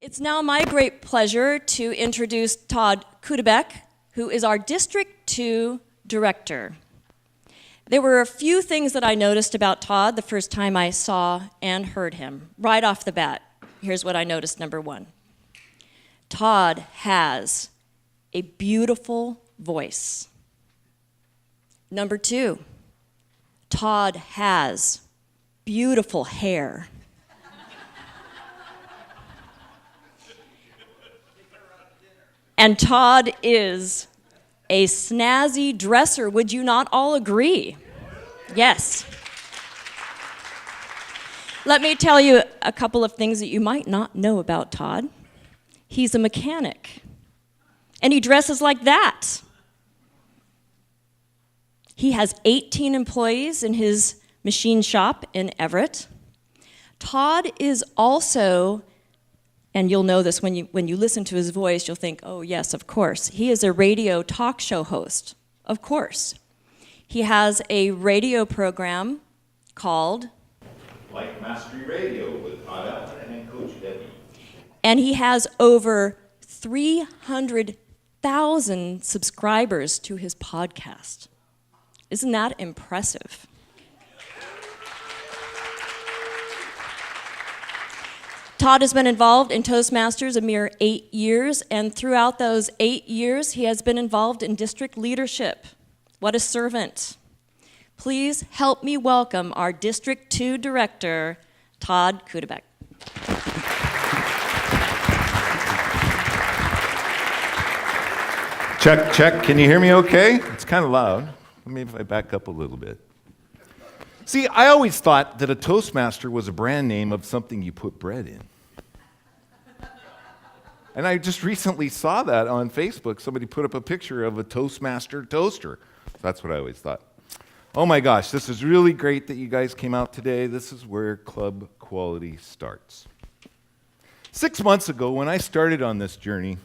It's now my great pleasure to introduce Todd Cudaback, who is our District 2 Director. There were a few things that I noticed about Todd the first time I saw and heard him. Right off the bat, here's what I noticed, number one. Todd has a beautiful voice. Number two, Todd has beautiful hair. And Todd is a snazzy dresser. Would you not all agree? Yes. Let me tell you a couple of things that you might not know about Todd. He's a mechanic, and he dresses like that. He has 18 employees in his machine shop in Everett. Todd is also, and you'll know this when you listen to his voice, you'll think, oh yes, of course. He is a radio talk show host, of course. He has a radio program called Like Mastery Radio with Todd and Coach Debbie. And he has over 300,000 subscribers to his podcast. Isn't that impressive? Todd has been involved in Toastmasters a mere 8 years, and throughout those 8 years, he has been involved in district leadership. What a servant. Please help me welcome our District 2 Director, Todd Cudaback. Check, check. Can you hear me okay? It's kind of loud. Maybe if I back up a little bit. See, I always thought that a Toastmaster was a brand name of something you put bread in. And I just recently saw that on Facebook. Somebody put up a picture of a Toastmaster toaster. That's what I always thought. Oh my gosh, this is really great that you guys came out today. This is where club quality starts. 6 months ago, when I started on this journey,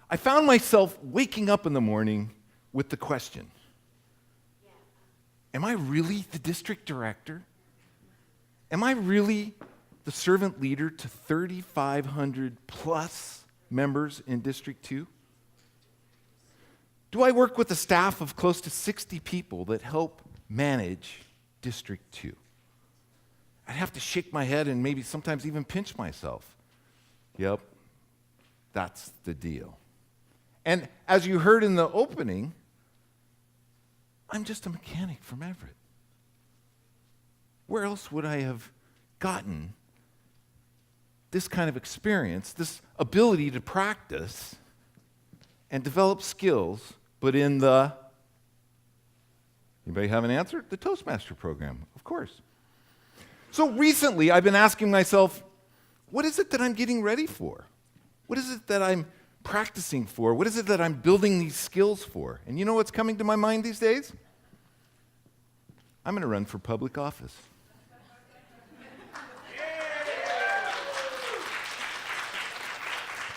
I found myself waking up in the morning with the question, am I really the district director? Am I really the servant leader to 3,500 plus members in District 2? Do I work with a staff of close to 60 people that help manage District 2? I'd have to shake my head and maybe sometimes even pinch myself. Yep, that's the deal. And as you heard in the opening, I'm just a mechanic from Everett. Where else would I have gotten this kind of experience, this ability to practice and develop skills, but in the, anybody have an answer? The Toastmaster program, of course. So recently, I've been asking myself, what is it that I'm getting ready for? What is it that I'm practicing for? What is it that I'm building these skills for? And you know what's coming to my mind these days? I'm going to run for public office.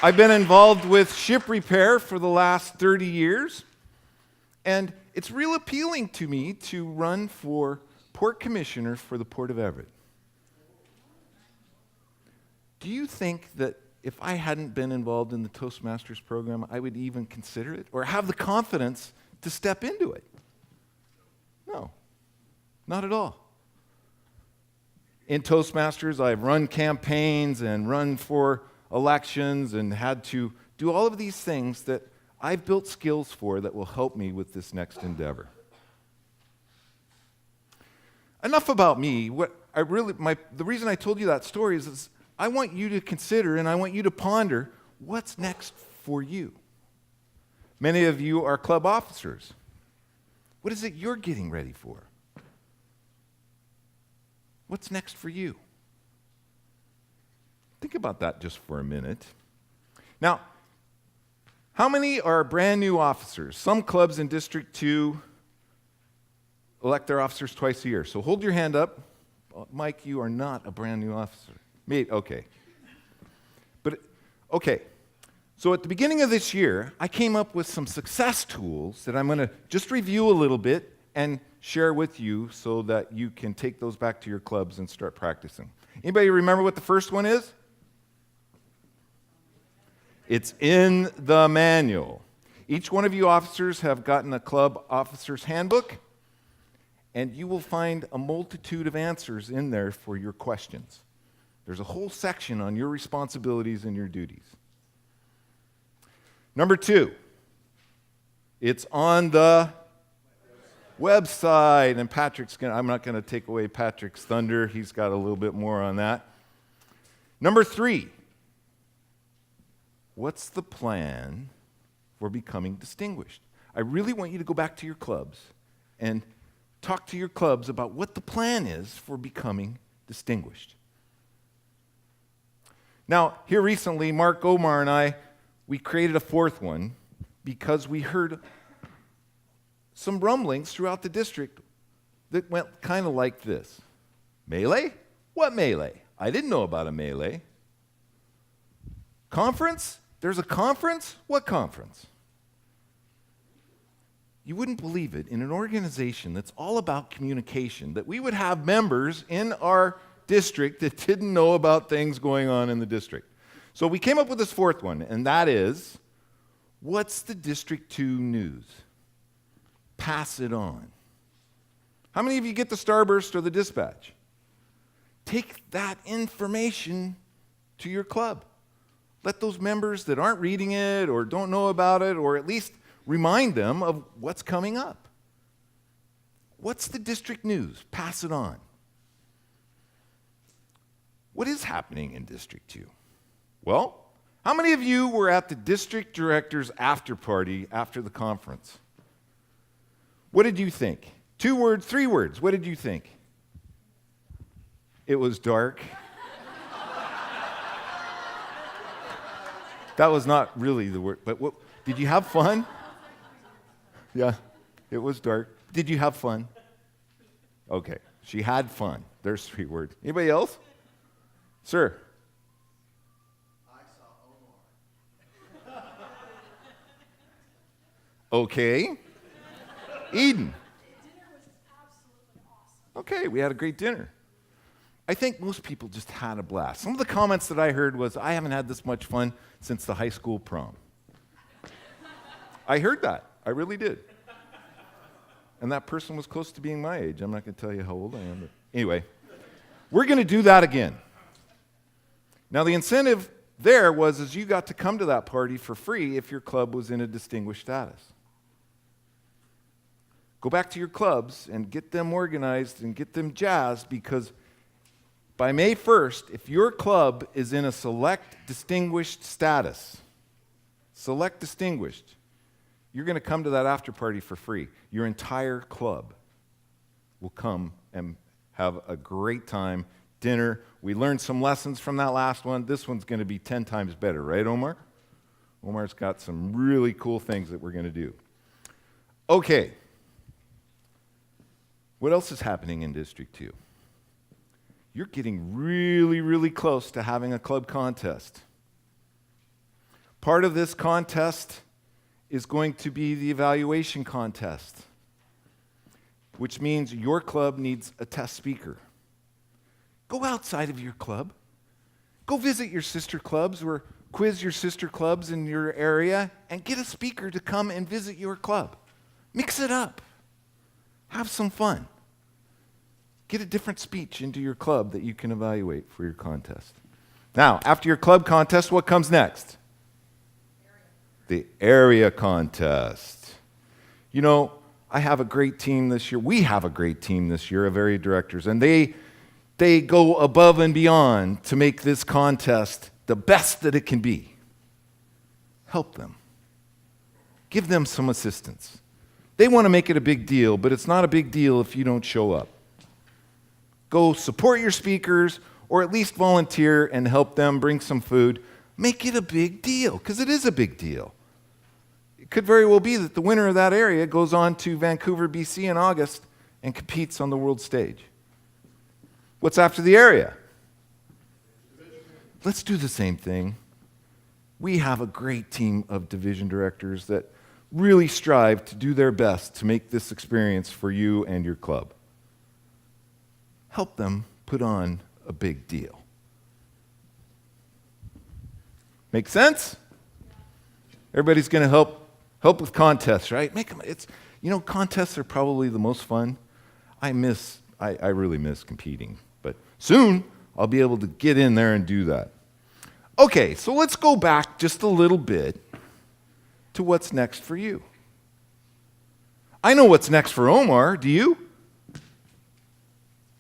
I've been involved with ship repair for the last 30 years, and it's real appealing to me to run for Port Commissioner for the Port of Everett. Do you think that if I hadn't been involved in the Toastmasters program, I would even consider it or have the confidence to step into it? No, not at all. In Toastmasters, I've run campaigns and run for elections and had to do all of these things that I've built skills for that will help me with this next endeavor. Enough about me. The reason I told you that story is I want you to consider and I want you to ponder what's next for you. Many of you are club officers. What is it you're getting ready for? What's next for you? Think about that just for a minute. Now, how many are brand new officers? Some clubs in District 2 elect their officers twice a year. So hold your hand up. Mike, you are not a brand new officer. Me, okay. Okay. So at the beginning of this year, I came up with some success tools that I'm going to just review a little bit and share with you so that you can take those back to your clubs and start practicing. Anybody remember what the first one is? It's in the manual. Each one of you officers have gotten a club officer's handbook, and you will find a multitude of answers in there for your questions. There's a whole section on your responsibilities and your duties. Number 2, it's on the website, and I'm not going to take away Patrick's thunder. He's got a little bit more on that. Number 3, what's the plan for becoming distinguished? I really want you to go back to your clubs and talk to your clubs about what the plan is for becoming distinguished. Now, here recently, Mark, Omar, and I, we created a 4th one because we heard some rumblings throughout the district that went kind of like this. Melee? What melee? I didn't know about a melee. Conference? There's a conference? What conference? You wouldn't believe it, in an organization that's all about communication, that we would have members in our district that didn't know about things going on in the district. So we came up with this 4th one, and that is, what's the District 2 news? Pass it on. How many of you get the Starburst or the Dispatch? Take that information to your club. Let those members that aren't reading it or don't know about it, or at least remind them of what's coming up. What's the district news? Pass it on. What is happening in District 2? Well, how many of you were at the district director's after party after the conference? What did you think? 2 words, 3 words. What did you think? It was dark. That was not really the word, but did you have fun? Yeah, it was dark. Did you have fun? Okay, she had fun. There's 3 words. Anybody else? Sir? I saw Omar. Okay. Eden? Dinner was absolutely awesome. Okay, we had a great dinner. I think most people just had a blast. Some of the comments that I heard was, I haven't had this much fun since the high school prom. I heard that. I really did. And that person was close to being my age. I'm not going to tell you how old I am. But anyway, we're going to do that again. Now, the incentive there was you got to come to that party for free if your club was in a distinguished status. Go back to your clubs and get them organized and get them jazzed, because by May 1st, if your club is in a select distinguished status, select distinguished, you're going to come to that after party for free. Your entire club will come and have a great time, dinner. We learned some lessons from that last one. This one's going to be 10 times better, right, Omar? Omar's got some really cool things that we're going to do. Okay. What else is happening in District 2? You're getting really, really close to having a club contest. Part of this contest is going to be the evaluation contest, which means your club needs a test speaker. Go outside of your club. Go visit your sister clubs or quiz your sister clubs in your area and get a speaker to come and visit your club. Mix it up. Have some fun. Get a different speech into your club that you can evaluate for your contest. Now, after your club contest, what comes next? The area contest. You know, I have a great team this year. We have a great team this year of area directors, and they go above and beyond to make this contest the best that it can be. Help them. Give them some assistance. They want to make it a big deal, but it's not a big deal if you don't show up. Go support your speakers, or at least volunteer and help them bring some food. Make it a big deal, because it is a big deal. It could very well be that the winner of that area goes on to Vancouver, BC in August and competes on the world stage. What's after the area? Let's do the same thing. We have a great team of division directors that really strive to do their best to make this experience for you and your club. Help them put on a big deal. Make sense? Everybody's going to help with contests, right? Make them. Contests are probably the most fun. I really miss competing, but soon I'll be able to get in there and do that. Okay, so let's go back just a little bit to what's next for you. I know what's next for Omar. Do you?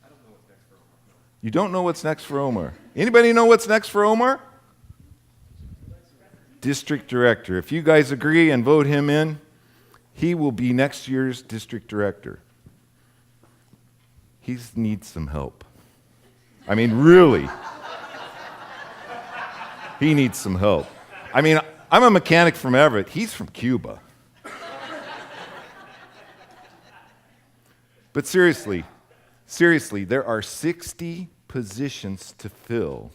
I don't know what's next for Omar. You don't know what's next for Omar. Anybody know what's next for Omar? District director. If you guys agree and vote him in, he will be next year's district director. He needs some help. I mean, really. He needs some help. I mean, I'm a mechanic from Everett. He's from Cuba. But seriously, there are 60 positions to fill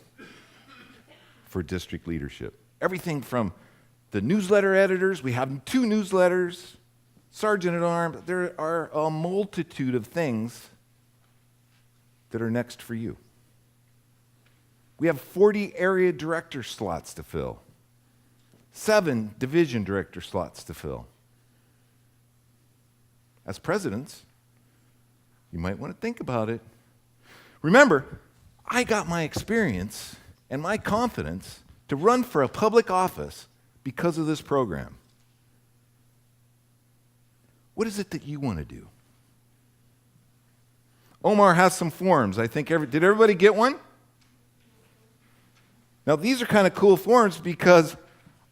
for district leadership. Everything from the newsletter editors, we have 2 newsletters, sergeant at arms, there are a multitude of things that are next for you. We have 40 area director slots to fill, 7 division director slots to fill. As presidents, you might want to think about it. Remember, I got my experience and my confidence to run for a public office because of this program. What is it that you want to do? Omar has some forms. I think did everybody get one? Now, these are kind of cool forms because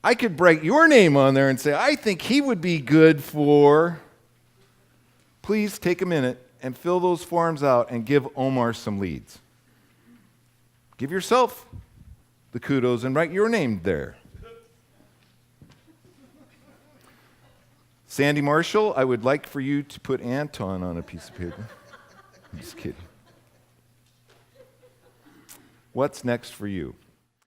I could write your name on there and say, I think he would be good for. Please take a minute and fill those forms out and give Omar some leads. Give yourself the kudos and write your name there. Sandy Marshall, I would like for you to put Anton on a piece of paper. I'm just kidding. What's next for you?